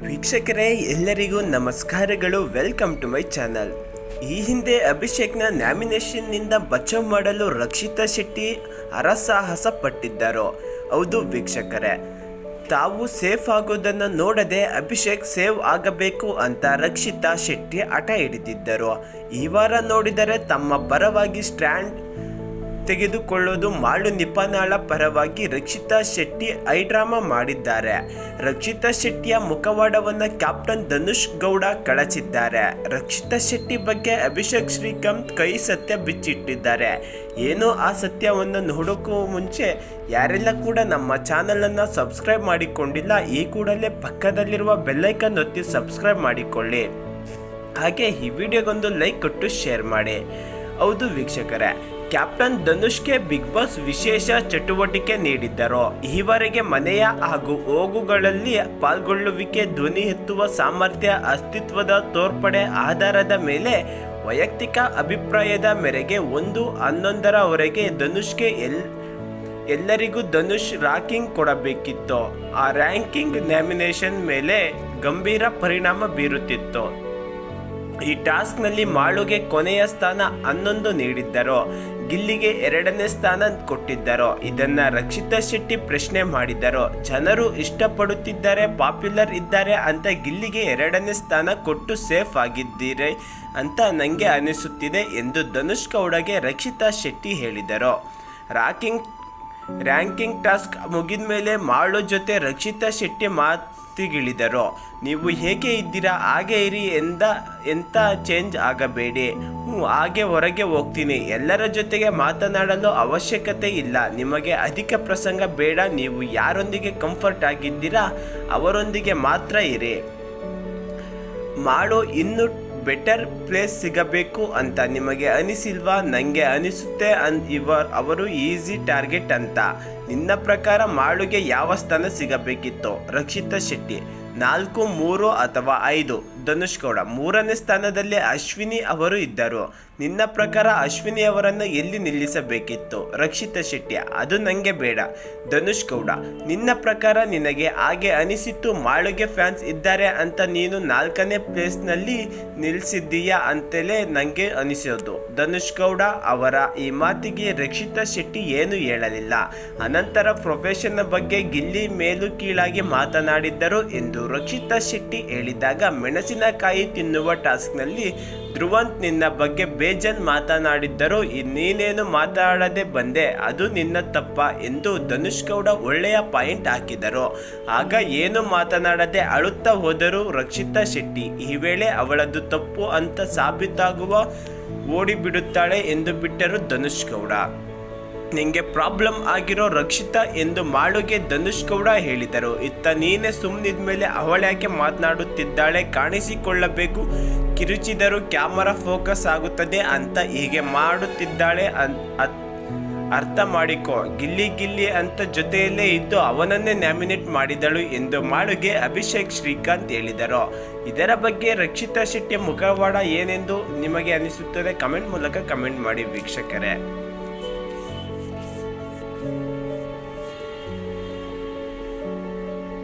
ವೀಕ್ಷಕರೇ, ಎಲ್ಲರಿಗೂ ನಮಸ್ಕಾರಗಳು. Welcome to my channel. ಈ ಹಿಂದೆ ಅಭಿಷೇಕ್ನ ನ್ಯಾಮಿನೇಷನ್ನಿಂದ ಬಚಾವ್ ಮಾಡಲು ರಕ್ಷಿತಾ ಶೆಟ್ಟಿ ಹರಸಾಹಸ ಪಟ್ಟಿದ್ದರು. ಹೌದು ವೀಕ್ಷಕರೇ, ತಾವು ಸೇಫ್ ಆಗೋದನ್ನು ನೋಡದೆ ಅಭಿಷೇಕ್ ಸೇವ್ ಆಗಬೇಕು ಅಂತ ರಕ್ಷಿತಾ ಶೆಟ್ಟಿ ಹಠ ಹಿಡಿದಿದ್ದರು. ಈ ವಾರ ನೋಡಿದರೆ ತಮ್ಮ ಪರವಾಗಿ ಸ್ಟ್ಯಾಂಡ್ ತೆಗೆದುಕೊಳ್ಳೋದು ಮಾಳು ನಿಪನಾಳ ಪರವಾಗಿ ರಕ್ಷಿತಾ ಶೆಟ್ಟಿ ಐಡ್ರಾಮಾ ಮಾಡಿದ್ದಾರೆ. ರಕ್ಷಿತಾ ಶೆಟ್ಟಿಯ ಮುಖವಾಡವನ್ನು ಕ್ಯಾಪ್ಟನ್ ಧನುಷ್ ಗೌಡ ಕಳಚಿದ್ದಾರೆ. ರಕ್ಷಿತಾ ಶೆಟ್ಟಿ ಬಗ್ಗೆ ಅಭಿಷೇಕ್ ಶ್ರೀಕಾಂತ್ ಕೈ ಸತ್ಯ ಬಿಚ್ಚಿಟ್ಟಿದ್ದಾರೆ. ಏನೋ ಆ ಸತ್ಯವನ್ನು ನೋಡೋಕ್ಕೂ ಮುಂಚೆ ಯಾರೆಲ್ಲ ಕೂಡ ನಮ್ಮ ಚಾನಲನ್ನು ಸಬ್ಸ್ಕ್ರೈಬ್ ಮಾಡಿಕೊಂಡಿಲ್ಲ, ಈ ಕೂಡಲೇ ಪಕ್ಕದಲ್ಲಿರುವ ಬೆಲ್ಲೈಕನ್ ಒತ್ತಿ ಸಬ್ಸ್ಕ್ರೈಬ್ ಮಾಡಿಕೊಳ್ಳಿ. ಹಾಗೆ ಈ ವಿಡಿಯೋಗೊಂದು ಲೈಕ್ ಕೊಟ್ಟು ಶೇರ್ ಮಾಡಿ. ಹೌದು ವೀಕ್ಷಕರೇ, ಕ್ಯಾಪ್ಟನ್ ಧನುಷ್ಗೆ ಬಿಗ್ ಬಾಸ್ ವಿಶೇಷ ಚಟುವಟಿಕೆ ನೀಡಿದ್ದರು. ಈವರೆಗೆ ಮನೆಯ ಹಾಗೂ ಹೋಗುಗಳಲ್ಲಿ ಪಾಲ್ಗೊಳ್ಳುವಿಕೆ, ಧ್ವನಿ ಎತ್ತುವ ಸಾಮರ್ಥ್ಯ, ಅಸ್ತಿತ್ವದ ತೋರ್ಪಡೆ ಆಧಾರದ ಮೇಲೆ ವೈಯಕ್ತಿಕ ಅಭಿಪ್ರಾಯದ ಮೇರೆಗೆ 1-11ರವರೆಗೆ ಧನುಷ್ಗೆ ಎಲ್ಲರಿಗೂ ಧನುಷ್ ರ್ಯಾಂಕಿಂಗ್ ಕೊಡಬೇಕಿತ್ತು. ಆ ರ್ಯಾಂಕಿಂಗ್ ನ್ಯಾಮಿನೇಷನ್ ಮೇಲೆ ಗಂಭೀರ ಪರಿಣಾಮ ಬೀರುತ್ತಿತ್ತು. ಈ ಟಾಸ್ಕ್ನಲ್ಲಿ ಮಾಳುಗೆ ಕೊನೆಯ ಸ್ಥಾನ 11 ನೀಡಿದ್ದರು, ಗಿಲ್ಲಿಗೆ 2ನೇ ಸ್ಥಾನ ಕೊಟ್ಟಿದ್ದರು. ಇದನ್ನ ರಕ್ಷಿತಾ ಶೆಟ್ಟಿ ಪ್ರಶ್ನೆ ಮಾಡಿದರು. ಜನರು ಇಷ್ಟಪಡುತ್ತಿದ್ದಾರೆ, ಪಾಪ್ಯುಲರ್ ಇದ್ದಾರೆ ಅಂತ ಗಿಲ್ಲಿಗೆ 2ನೇ ಸ್ಥಾನ ಕೊಟ್ಟು ಸೇಫ್ ಆಗಿದ್ದೀರಿ ಅಂತ ನನಗೆ ಅನಿಸುತ್ತಿದೆ ಎಂದು ಧನುಷ್ ಗೌಡಗೆ ರಕ್ಷಿತಾ ಶೆಟ್ಟಿ ಹೇಳಿದರು. ರ್ಯಾಂಕಿಂಗ್ ಟಾಸ್ಕ್ ಮುಗಿದ ಮೇಲೆ ಮಾಳು ಜೊತೆ ರಕ್ಷಿತಾ ಶೆಟ್ಟಿ ಮಾತಿಗಿಳಿದರು. ನೀವು ಹೇಗೆ ಇದ್ದೀರಾ ಹಾಗೆ ಇರಿ, ಎಂತ ಚೇಂಜ್ ಆಗಬೇಡಿ. ಹಾಗೆ ಹೊರಗೆ ಹೋಗ್ತೀನಿ, ಎಲ್ಲರ ಜೊತೆಗೆ ಮಾತನಾಡಲು ಅವಶ್ಯಕತೆ ಇಲ್ಲ, ನಿಮಗೆ ಅಧಿಕ ಪ್ರಸಂಗ ಬೇಡ, ನೀವು ಯಾರೊಂದಿಗೆ ಕಂಫರ್ಟ್ ಆಗಿದ್ದೀರಾ ಅವರೊಂದಿಗೆ ಮಾತ್ರ ಇರಿ. ಮಾಡು ಇನ್ನೂ ಬೆಟರ್ ಪ್ಲೇಸ್ ಸಿಗಬೇಕು ಅಂತ ನಿಮಗೆ ಅನಿಸಿಲ್ವಾ? ನನಗೆ ಅನಿಸುತ್ತೆ ಅವರು ಈಸಿ ಟಾರ್ಗೆಟ್ ಅಂತ. ನಿನ್ನ ಪ್ರಕಾರ ಮಾಳುಗೆ ಯಾವ ಸ್ಥಾನ ಸಿಗಬೇಕಿತ್ತು? ರಕ್ಷಿತಾ ಶೆಟ್ಟಿ 4, 3 ಅಥವಾ 5. ಧನುಷ್ ಗೌಡ 3ನೇ ಸ್ಥಾನದಲ್ಲಿ ಅಶ್ವಿನಿ ಅವರು ಇದ್ದರು. ನಿನ್ನ ಪ್ರಕಾರ ಅಶ್ವಿನಿ ಅವರನ್ನು ಎಲ್ಲಿ ನಿಲ್ಲಿಸಬೇಕಿತ್ತು? ರಕ್ಷಿತಾ ಶೆಟ್ಟಿ ಅದು ನನಗೆ ಬೇಡ. ಧನುಷ್ ಗೌಡ ನಿನ್ನ ಪ್ರಕಾರ ನಿನಗೆ ಹಾಗೆ ಅನಿಸಿತ್ತು, ಮಾಳುಗೆ ಫ್ಯಾನ್ಸ್ ಇದ್ದಾರೆ ಅಂತ ನೀನು 4ನೇ ಪ್ಲೇಸ್ನಲ್ಲಿ ನಿಲ್ಲಿಸಿದ್ದೀಯಾ ಅಂತಲೇ ನನಗೆ ಅನಿಸೋದು. ಧನುಷ್ ಗೌಡ ಅವರ ಈ ಮಾತಿಗೆ ರಕ್ಷಿತಾ ಶೆಟ್ಟಿ ಏನು ಹೇಳಲಿಲ್ಲ. ಅನಂತರ ಪ್ರೊಫೆಷನ್ ಬಗ್ಗೆ ಗಿಲ್ಲಿ ಮೇಲು ಕೀಳಾಗಿ ಮಾತನಾಡಿದ್ದರು ಎಂದು ರಕ್ಷಿತಾ ಶೆಟ್ಟಿ ಹೇಳಿದಾಗ, ಮೆಣಸಿನಕಾಯಿ ತಿನ್ನುವ ಟಾಸ್ಕ್ನಲ್ಲಿ ಧ್ರುವಂತ್ ನಿನ್ನ ಬಗ್ಗೆ ಬೇಜಾನ್ ಮಾತನಾಡಿದ್ದರು, ನೀನೇನು ಮಾತಾಡದೆ ಬಂದೆ, ಅದು ನಿನ್ನ ತಪ್ಪ ಎಂದು ಧನುಷ್ ಗೌಡ ಒಳ್ಳೆಯ ಪಾಯಿಂಟ್ ಹಾಕಿದರು. ಆಗ ಏನು ಮಾತನಾಡದೆ ಅಳುತ್ತಾ ಹೋದರು ರಕ್ಷಿತಾ ಶೆಟ್ಟಿ. ಈ ವೇಳೆ ಅವಳದು ತಪ್ಪು ಅಂತ ಸಾಬೀತಾಗುವ ಓಡಿಬಿಡುತ್ತಾಳೆ ಎಂದು ಬಿಟ್ಟರು ಧನುಷ್ ಗೌಡ. ನಿಂಗೆ ಪ್ರಾಬ್ಲಮ್ ಆಗಿರೋ ರಕ್ಷಿತಾ ಎಂದು ಮಾಳುಗೆ ಧನುಷ್ ಗೌಡ ಹೇಳಿದರು. ಇತ್ತ ನೀನೇ ಸುಮ್ಮನಿದ ಮೇಲೆ ಅವಳ್ಯಾಕೆ ಮಾತನಾಡುತ್ತಿದ್ದಾಳೆ, ಕಾಣಿಸಿಕೊಳ್ಳಬೇಕು, ಕಿರುಚಿದರೂ ಕ್ಯಾಮರಾ ಫೋಕಸ್ ಆಗುತ್ತದೆ ಅಂತ ಹೀಗೆ ಮಾಡುತ್ತಿದ್ದಾಳೆ, ಅರ್ಥ ಮಾಡಿಕೋ. ಗಿಲ್ಲಿ ಅಂತ ಜೊತೆಯಲ್ಲೇ ಇದ್ದು ಅವನನ್ನೇ ನ್ಯಾಮಿನೇಟ್ ಮಾಡಿದಳು ಎಂದು ಮಾಳುಗೆ ಅಭಿಷೇಕ್ ಶ್ರೀಕಾಂತ್ ಹೇಳಿದರು. ಇದರ ಬಗ್ಗೆ ರಕ್ಷಿತಾ ಶೆಟ್ಟಿಯ ಮುಖವಾಡ ಏನೆಂದು ನಿಮಗೆ ಅನಿಸುತ್ತದೆ? ಕಮೆಂಟ್ ಮೂಲಕ ಕಮೆಂಟ್ ಮಾಡಿ ವೀಕ್ಷಕರೇ.